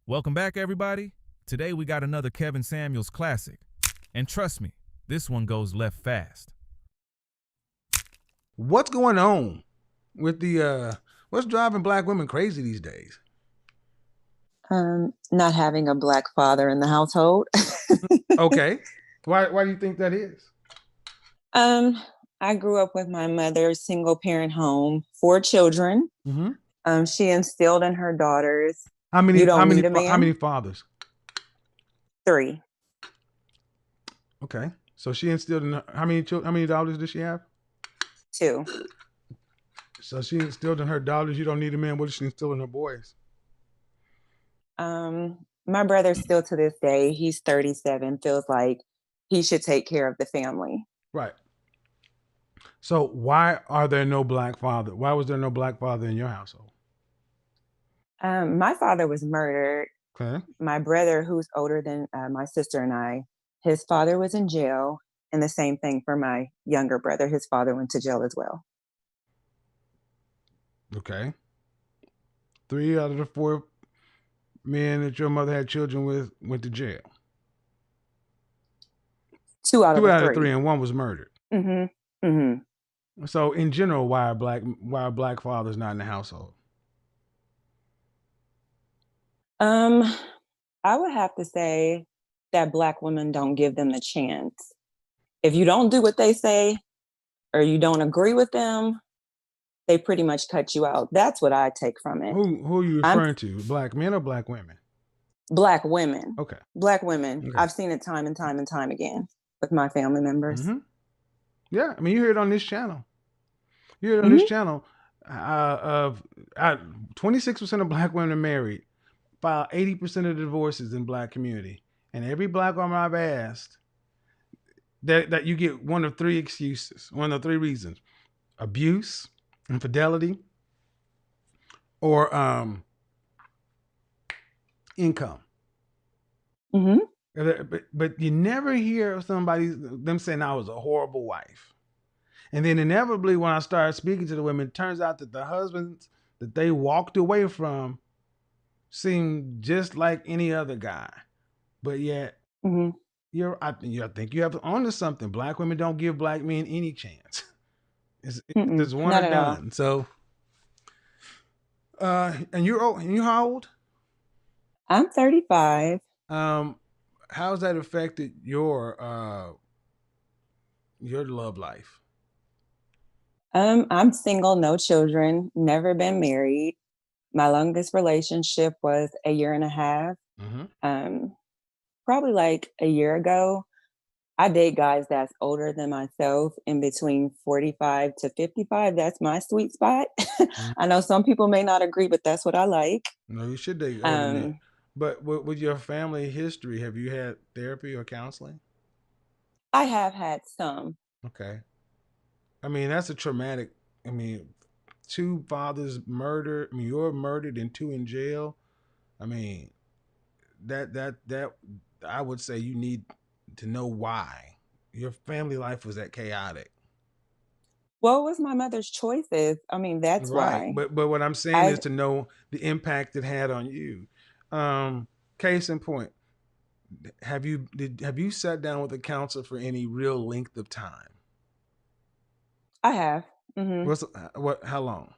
Welcome back, everybody. Today we got another Kevin Samuels classic. And trust me, this one goes left fast. What's going on with what's driving black women crazy these days? Not having a black father in the household. Okay. Why do you think that is? Um, I grew up with my mother's single parent home, 4 children. Mm-hmm. She instilled in her daughters, How many you don't need a man. how many fathers? 3. Okay. So she instilled in how many children, how many daughters does she have? 2. So she instilled in her daughters, you don't need a man. What does she instill in her boys? My brother still to this day, he's 37, feels like he should take care of the family. Right. So why are there no black father? Why was there no black father in your household? My father was murdered. Okay. My brother, who's older than my sister and I, his father was in jail. And the same thing for my younger brother. His father went to jail as well. Okay. 3 out of the 4 men that your mother had children with went to jail. 2 out of 3, and 1 was murdered. Mm-hmm. Mm-hmm. So in general, why are black fathers not in the household? I would have to say that black women don't give them the chance. If you don't do what they say or you don't agree with them, they pretty much cut you out. That's what I take from it. Who are you referring to? Black men or black women? Black women. Okay. Black women. Okay. I've seen it time and time and time again with my family members. Mm-hmm. Yeah, I mean, you hear it on this channel. You hear it on this channel. 26% of black women are married, file 80% of the divorces in black community. And every black woman I've asked, that you get one of 3 excuses, one of 3 reasons: abuse, infidelity, or income. Mm-hmm. But you never hear of them saying I was a horrible wife. And then inevitably, when I started speaking to the women, it turns out that the husbands that they walked away from seemed just like any other guy. But yet, I think you have onto something. Black women don't give black men any chance. There's one or done. So, and you're old. And you how old? I'm 35. How's that affected your love life? I'm single, no children, never been married. My longest relationship was 1.5 years. Mm-hmm. Probably like a year ago, I date guys that's older than myself, in between 45 to 55. That's my sweet spot. Mm-hmm. I know some people may not agree, but that's what I like. No, you should date older than that. But with your family history, have you had therapy or counseling? I have had some. Okay. I mean, that's a traumatic. 2 fathers murdered. I mean, you're murdered and 2 in jail. I mean, that I would say you need to know why your family life was that chaotic. What was my mother's choices? I mean, that's right. why. But what I'm saying is to know the impact it had on you. Case in point, have you sat down with a counselor for any real length of time? I have. Mm-hmm. How long?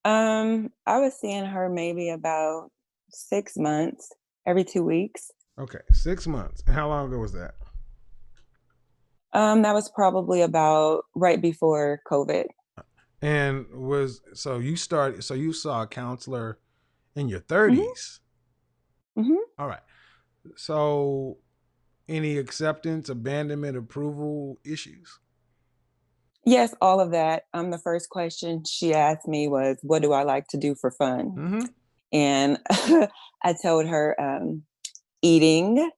I was seeing her maybe about 6 months, every 2 weeks. Okay, 6 months. And how long ago was that? That was probably about right before COVID. And you saw a counselor in your 30s? Mm-hmm. All right. So any acceptance, abandonment, approval issues? Yes, all of that. The first question she asked me was, what do I like to do for fun? Mm-hmm. And I told her eating,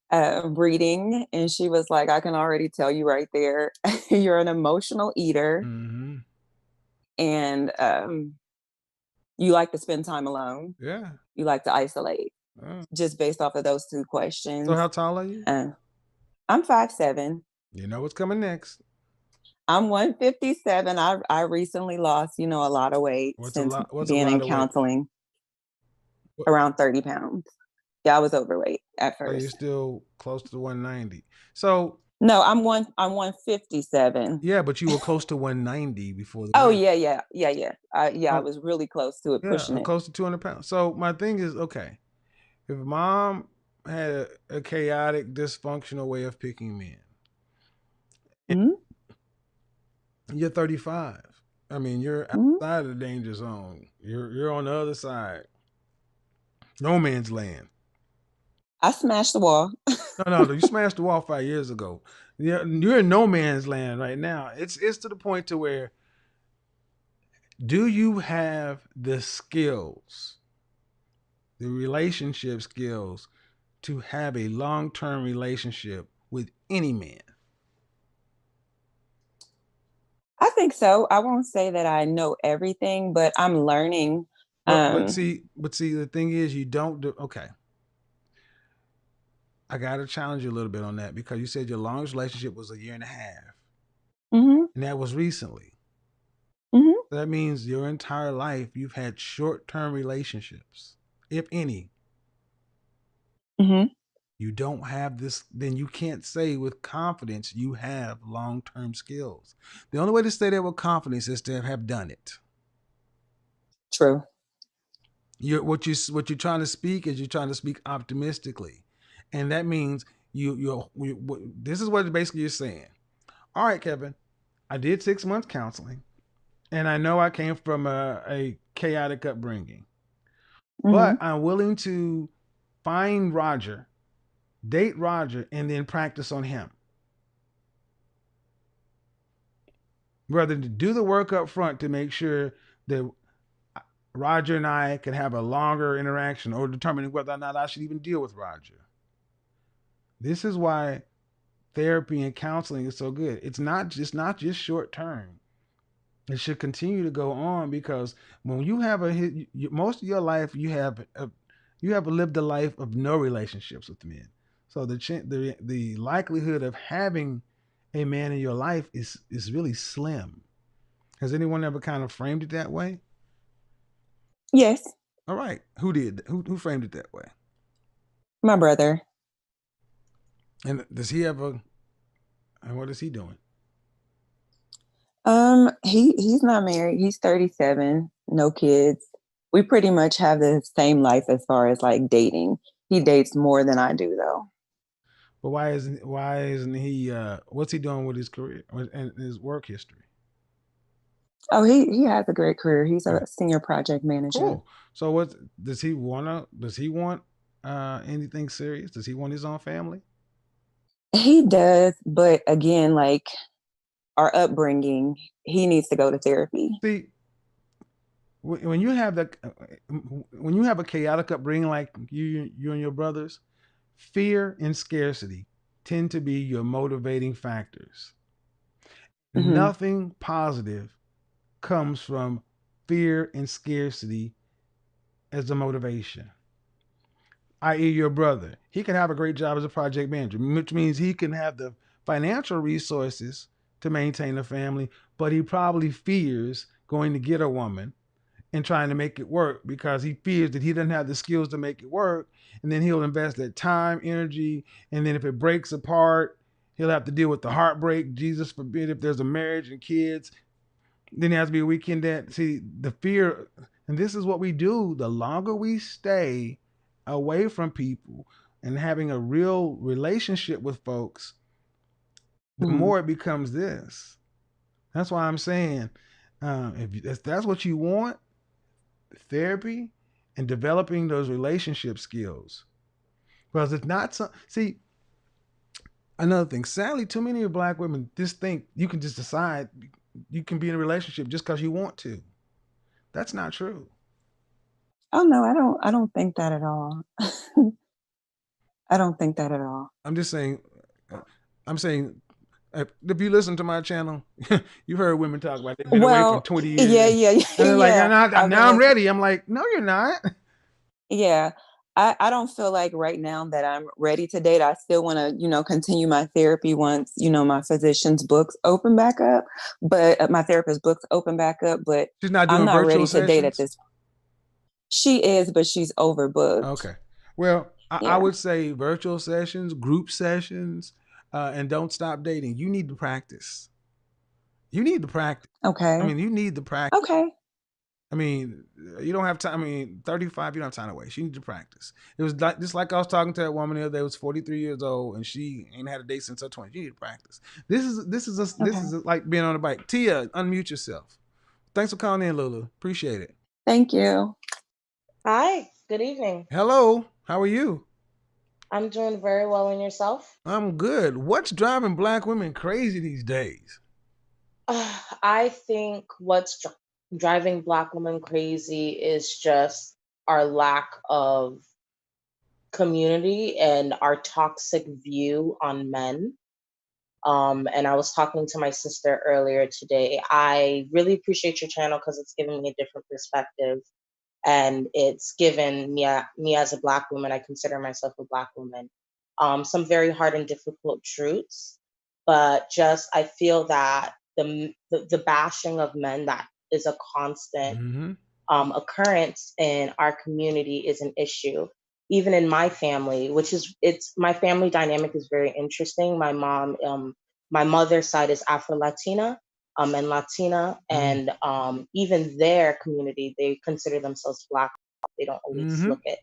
reading, and she was like, I can already tell you right there, you're an emotional eater. Mm-hmm. And you like to spend time alone. Yeah. You like to isolate. Just based off of those 2 questions. So how tall are you? I'm 5'7". You know what's coming next. I'm 157. I recently lost, a lot of weight since being in counseling. around 30 pounds. Yeah, I was overweight at So you're first. still close to 190. So No, I'm 157. yeah, but you were close to 190 before the Oh weight. yeah. I So was really close to it, pushing yeah, it. close to 200 pounds. So my thing is, okay, if mom had a chaotic, dysfunctional way of picking men, Mhm, you're 35. I mean, you're mhm. outside of the danger zone. You're on the other side. No man's land. I smashed the wall. No. You smashed the wall 5 years ago. You're in no man's land right now. It's to the point to where, do you have the skills, the relationship skills, to have a long-term relationship with any man? I think so. I won't say that I know everything, but I'm learning. But Um, see, the thing is, you don't do. Okay, I got to challenge you a little bit on that, because you said your longest relationship was a year and a half, mhm, and that was recently. mhm, That means your entire life you've had short-term relationships, if any. mhm. You don't have this, then you can't say with confidence you have long-term skills. The only way to say that with confidence is to have done it. True. What you're trying to speak is, you're trying to speak optimistically, and that means this is what basically you're saying. All right, Kevin, I did 6 months counseling, and I know I came from a chaotic upbringing, but Mhm. I'm willing to find Roger, date Roger, and then practice on him, rather than do the work up front to make sure that Roger and I could have a longer interaction, or determining whether or not I should even deal with Roger. This is why therapy and counseling is so good. It's not just short term. It should continue to go on, because when you have most of your life, you have lived a life of no relationships with men. So the likelihood of having a man in your life is really slim. Has anyone ever kind of framed it that way? Yes, All right, who did? Who framed it that way? my brother. And does he ever? And what is he doing? He's not married. He's 37, no kids. We pretty much have the same life as far as like dating. He dates more than I do though. But why isn't he? What's he doing with his career and his work history? Oh, he has a great career. He's Okay, a senior project manager. cool. So what does he wanna? Does he want anything serious? Does he want his own family? He does, but again, like our upbringing, he needs to go to therapy. See, when you have when you have a chaotic upbringing like you and your brothers, fear and scarcity tend to be your motivating factors. Hmm. Nothing positive comes from fear and scarcity as a motivation. I.e., your brother, he can have a great job as a project manager, which means he can have the financial resources to maintain a family, but he probably fears going to get a woman and trying to make it work, because he fears that he doesn't have the skills to make it work. And then he'll invest that time, energy, and then if it breaks apart, he'll have to deal with the heartbreak. Jesus forbid, if there's a marriage and kids, then there has to be a weekend dad. See, the fear, and this is what we do. The longer we stay away from people and having a real relationship with folks, the Hmm. more it becomes this. That's why I'm saying, if that's what you want, therapy and developing those relationship skills. Because it's not so. See, another thing. Sadly, too many of black women just think you can just decide you can be in a relationship just because you want to. That's not true. Oh no, I don't think that at all. I don't think that at all. I'm just saying. I'm saying, if you listen to my channel, you've heard women talk about they've been away for Well, 20 years, yeah, and they're like, yeah. I've been now I'm listening. ready. I'm like, no, you're not. Yeah. I don't feel like right now that I'm ready to date. I still want to, continue my therapy once, my physician's books open back up, but my therapist books open back up, but She's not I'm doing not virtual ready to date at sessions. this. She is, but she's overbooked. Okay. Well, I Yeah. would say virtual sessions, group sessions, and don't stop dating. You need to practice. You need to practice. I Okay. mean, you need to practice. Okay. I mean, you don't have time. I mean, 35, you don't have time to waste. You need to practice. It was like just like I was talking to that woman the other day, was 43 years old, and she ain't had a date since her 20s. You need to practice. This is like being on a bike. Tia, unmute yourself. Thanks for calling in, Lulu. Appreciate it. Thank you. Hi, good evening. Hello, how are you? I'm doing very well, and yourself? I'm good. What's driving black women crazy these days? I think what's driving Black women crazy is just our lack of community and our toxic view on men. And I was talking to my sister earlier today. I really appreciate your channel because it's giving me a different perspective, and it's given me as a Black woman, I consider myself a Black woman, some very hard and difficult truths. But just I feel that the bashing of men that is a constant Mm-hmm. Occurrence in our community is an issue. Even in my family, which is it's my family dynamic is very interesting. My mother's side is Afro Latina, and Latina, and even their community, they consider themselves Black. They don't always Mm-hmm. look it.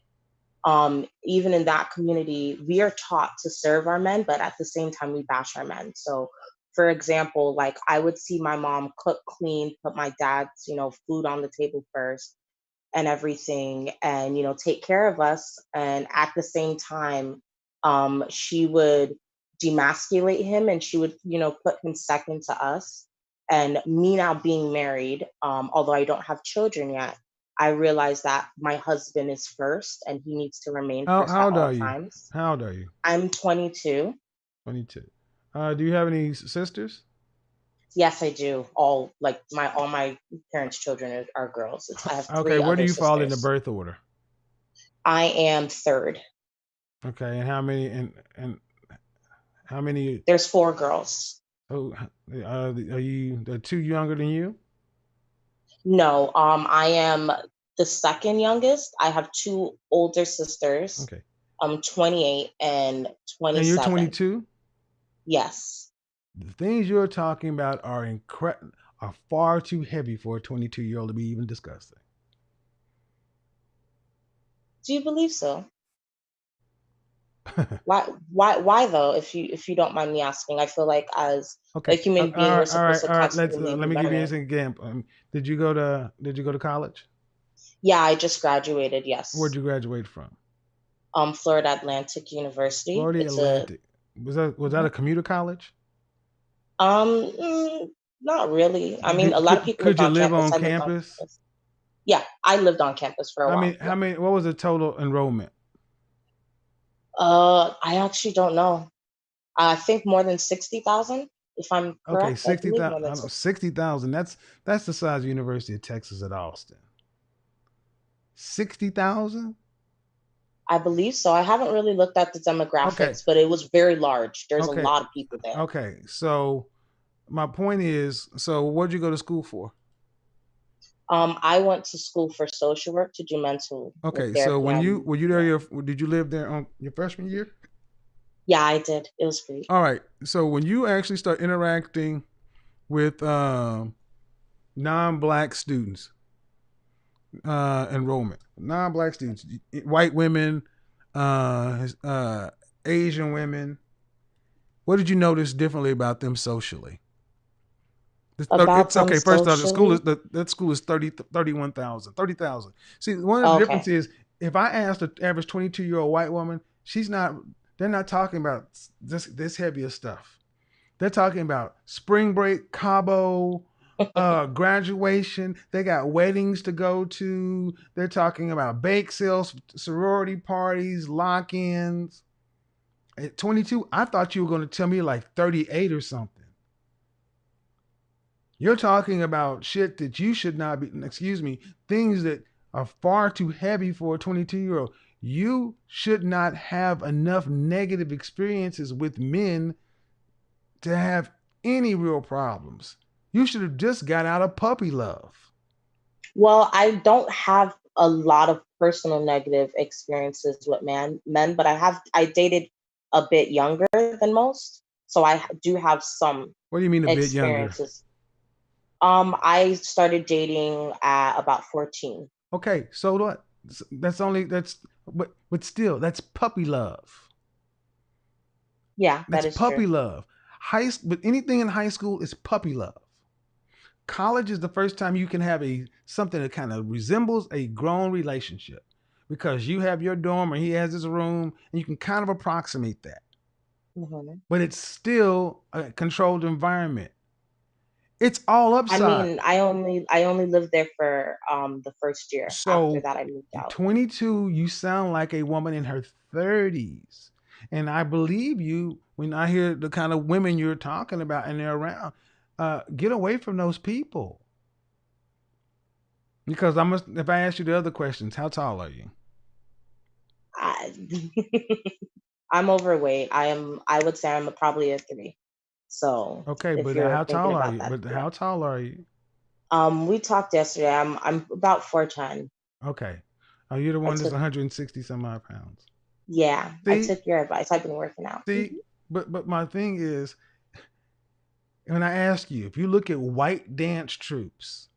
Even in that community, we are taught to serve our men, but at the same time, we bash our men. So, for example, like I would see my mom cook, clean, put my dad's, food on the table first and everything, and take care of us. And at the same time, she would demasculate him, and she would, put him second to us. And me now being married, although I don't have children yet, I realize that my husband is first and he needs to remain first How at old all are you? times. How old are you? I'm 22. 22. Do you have any sisters? Yes, I do. All my parents' children are girls. I have Okay, three where do other you fall in the sisters. birth order? I am third. Okay, and how many and how many There's four girls. are you the two younger than you? No, I am the second youngest. I have two older sisters. Okay. 28 and And you're 27. 22? Yes. The things you're talking about are far too heavy for a 22-year-old to be even discussing. Do you believe so? Why though? If you don't mind me asking, I feel like as Okay. a human being, All we're right, all right, supposed to all right. constantly Let be me give you learning. this example. Did you go to college? Yeah, I just graduated. Where'd Yes. you graduate from? Florida Atlantic University. Florida It's a Atlantic. Was that a commuter college? um, mm, not really. I mean, a Did, lot of people lived could you on live campus. on I lived on campus? campus. Yeah, I lived on campus for a I while. mean, Yeah. what was the total enrollment? I actually don't know. I think more than 60,000, if I'm Okay, correct. I believe 60,000. more than I know 60. 60,000. That's the size of the University of Texas at Austin. 60,000. I believe so. I haven't really looked at the Okay, demographics, but it was very large. There's a okay, lot of people there. okay. So my point is, what'd you go to school for? I went to school for social work to do mental Okay, so therapy. when you And were you there, did you live there on your freshman year? yeah, I did. It was great. All right. So when you actually start interacting with non-black students, enrollment, non-black students, white women, Asian women, what did you notice differently about them socially? About It's them okay. First off, socially. that school is 30,000. See, one of the Okay. differences, if I asked the average 22-year-old white woman, they're not talking about this heavier stuff. They're talking about spring break, Cabo, graduation. They got weddings to go to. They're talking about bake sales, sorority parties, lock-ins. At 22, I thought you were going to tell me like 38 or something. You're talking about shit that you should not be, excuse me, things that are far too heavy for a 22-year-old. You should not have enough negative experiences with men to have any real problems. You should have just got out of puppy love. Well, I don't have a lot of personal negative experiences with men, but I dated a bit younger than most, so I do have some What do you mean a bit younger? experiences. I started dating at about 14. Okay, so what? But still, that's puppy love. Yeah, that That's is puppy true. love. But anything in high school is puppy love. College is the first time you can have something that kind of resembles a grown relationship because you have your dorm or he has his room and you can kind of approximate that. Mhm. But it's still a controlled environment. It's all I upside. mean, I only lived there for the first year. After So that, I moved out. 22, you sound like a woman in her 30s. And I believe you when I hear the kind of women you're talking about and they're around. Get away from those people. Because if I ask you the other questions, how tall are you? I, I'm overweight. I would say I'm probably a 3. So Okay, if but you're how thinking tall are about you? that, But yeah. how tall are you? We talked yesterday. I'm about 4'10". Okay. Are you the I one that's took 160 some odd pounds? Yeah, I See, took your advice. I've been working out. see, but my thing is, when I ask you, if you look at white dance troops,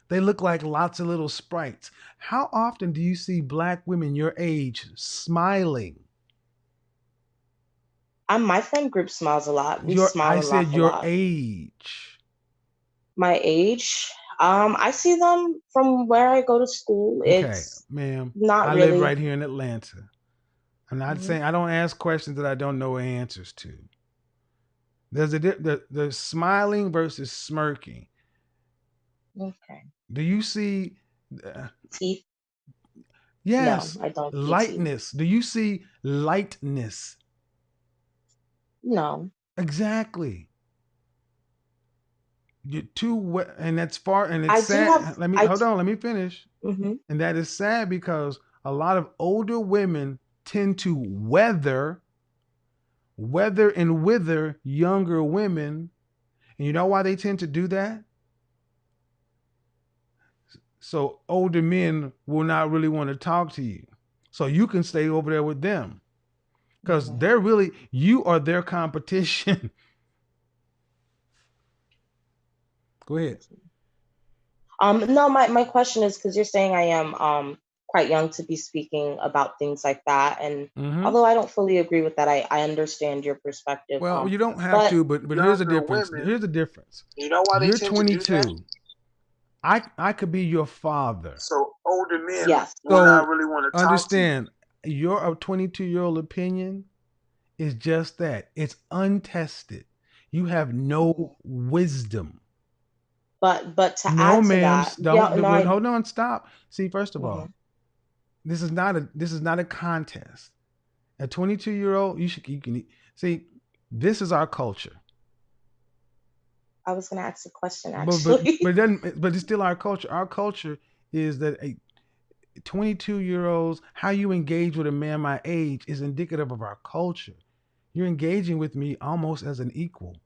they look like lots of little sprites. How often do you see black women your age smiling? My friend group smiles a lot. We I smile and said laugh a your lot. age. My age, I see them from where I go to school. Okay, It's ma'am. not I live really. right here in Atlanta. I'm not Mhm. saying I don't ask questions that I don't know answers to. There's the smiling versus smirking. Okay. Do you see? Uh, Teeth? No, yes, I don't see teeth. lightness. Do you see lightness? No. Exactly. You're and that's far, and it's I do have. sad. Let me I. hold on. Let me finish. Mm-hmm. And that is sad because a lot of older women tend to weather and wither younger women. And you know why they tend to do that? So older men will not really want to talk to you. So you can stay over there with them because Mm-hmm. you are their competition. Go ahead. No, my question is because you're saying I am quite young to be speaking about things like that, and Hmm. although I don't fully agree with that, I understand your perspective. Well, you don't have But to, but here's the Younger difference. women, Here's the difference. you know why they You're tend to do that? 22. I could be your father. So older men yes, will not So really want to talk to you. understand, your 22-year-old opinion is just that. It's untested. You have mhm. no wisdom. But to No, add to ma'am. that, yeah, Don't no, wait, hold on, stop. See, first of mhm. all, this is not a contest. A 22-year-old, you can see, this is our culture. I was gonna ask a question But but but actually. it doesn't but it's still our culture. Our culture is that a 22-year-olds, how you engage with a man my age is indicative of our culture. You're engaging with me almost as an equal.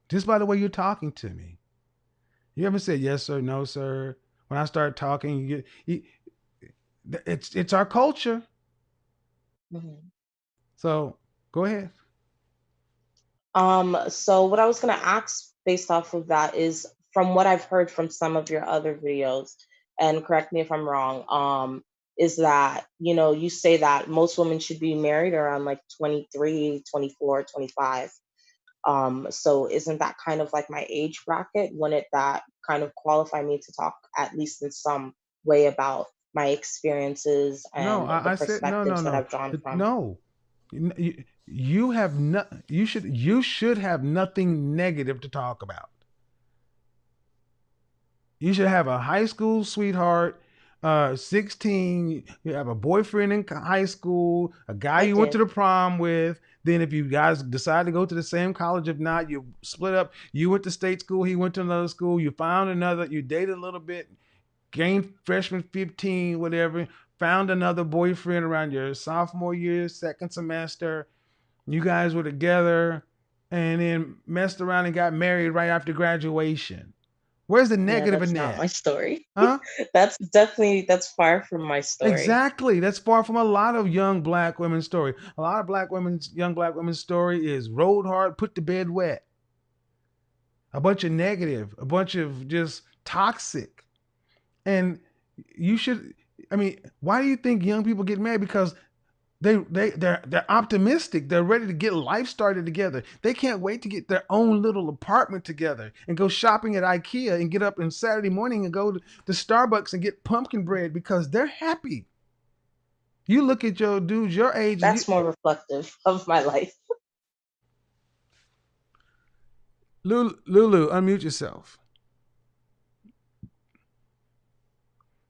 Just by the way you're talking to me. You haven't said yes sir, no sir. When I start talking, it's our culture. Mhm. So go ahead. So what I was gonna ask based off of that is from what I've heard from some of your other videos, and correct me if I'm wrong, is that, you say that most women should be married around like 23, 24, 25. So isn't that kind of like my age bracket? Wouldn't that kind of qualify me to talk at least in some way about my experiences No, and the I said no, no, perspectives that no, I've drawn from? no. You have no. You should have nothing negative to talk about. You should have a high school sweetheart, 16. You have a boyfriend in high school, a guy I you went to did. the prom with. Then, if you guys decide to go to the same college, if not, you split up. You went to state school, he went to another school. You found another, you dated a little bit, gained freshman 15, whatever, found another boyfriend around your sophomore year, second semester. You guys were together and then messed around and got married right after graduation. Where's the Yeah, negative in that's not that? my story. Huh? That's far from my story. Exactly. That's far from a lot of young black women's story. A lot of young black women's story is rode hard, put to bed wet. A bunch of negative, a bunch of just toxic. And you should, I mean, why do you think young people get mad? Because they're optimistic. They're ready to get life started together. They can't wait to get their own little apartment together and go shopping at IKEA and get up on Saturday morning and go to Starbucks and get pumpkin bread because they're happy. You look at your dudes your age. That's more reflective of my life. Lulu, unmute yourself.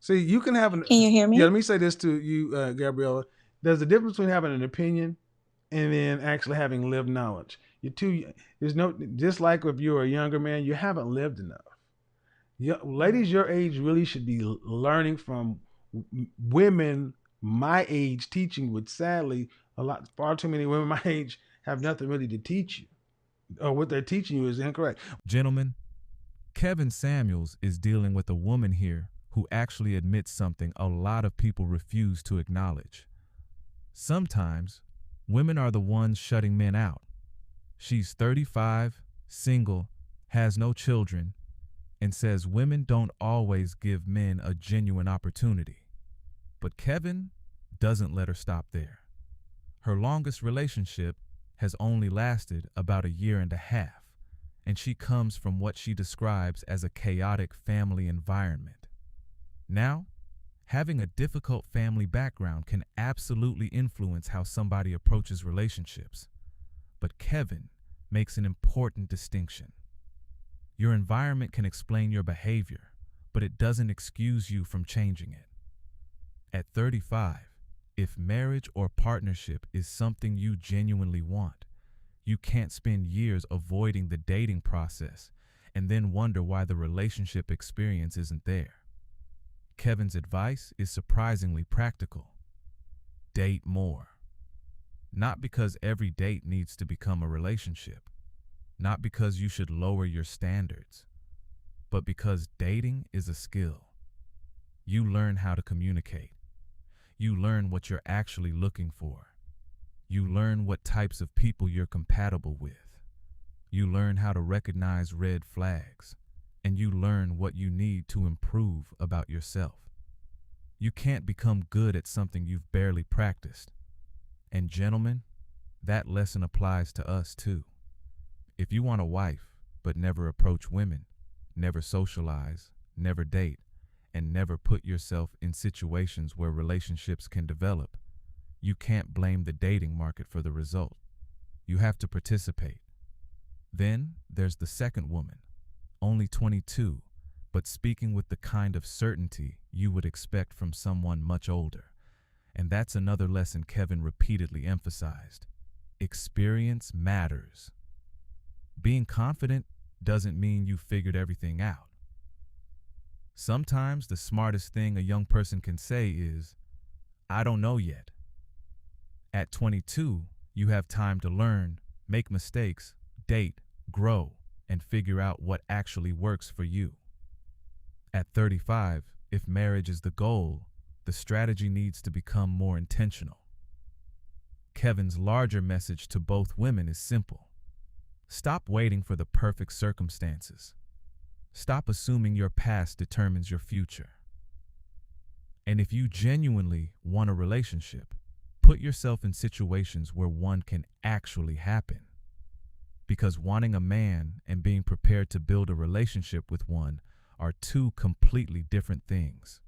See, you can have an. Can you hear me? Yeah, let me say this to you, Gabriella. There's a difference between having an opinion and then actually having lived knowledge. There's no, just like if you're a younger man, you haven't lived enough. Ladies your age really should be learning from women my age teaching, which sadly, far too many women my age have nothing really to teach you. Or what they're teaching you is incorrect. Gentlemen, Kevin Samuels is dealing with a woman here who actually admits something a lot of people refuse to acknowledge. Sometimes, women are the ones shutting men out. She's 35, single, has no children, and says women don't always give men a genuine opportunity. But Kevin doesn't let her stop there. Her longest relationship has only lasted about 1.5 years, and she comes from what she describes as a chaotic family environment. Now, having a difficult family background can absolutely influence how somebody approaches relationships. But Kevin makes an important distinction. Your environment can explain your behavior, but it doesn't excuse you from changing it. At 35, if marriage or partnership is something you genuinely want, you can't spend years avoiding the dating process and then wonder why the relationship experience isn't there. Kevin's advice is surprisingly practical. Date more. Not because every date needs to become a relationship, not because you should lower your standards, but because dating is a skill. You learn how to communicate. You learn what you're actually looking for. You learn what types of people you're compatible with. You learn how to recognize red flags, and you learn what you need to improve about yourself. You can't become good at something you've barely practiced. And gentlemen, that lesson applies to us too. If you want a wife, but never approach women, never socialize, never date, and never put yourself in situations where relationships can develop, you can't blame the dating market for the result. You have to participate. Then there's the second woman, only 22, but speaking with the kind of certainty you would expect from someone much older. And that's another lesson Kevin repeatedly emphasized. Experience matters. Being confident doesn't mean you figured everything out. Sometimes the smartest thing a young person can say is, "I don't know yet." At 22, you have time to learn, make mistakes, date, grow, and figure out what actually works for you. At 35, if marriage is the goal, the strategy needs to become more intentional. Kevin's larger message to both women is simple. Stop waiting for the perfect circumstances. Stop assuming your past determines your future. And if you genuinely want a relationship, put yourself in situations where one can actually happen. Because wanting a man and being prepared to build a relationship with one are two completely different things.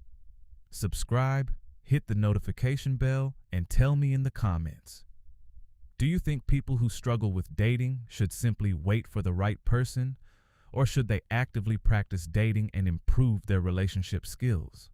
Subscribe, hit the notification bell, and tell me in the comments. Do you think people who struggle with dating should simply wait for the right person, or should they actively practice dating and improve their relationship skills?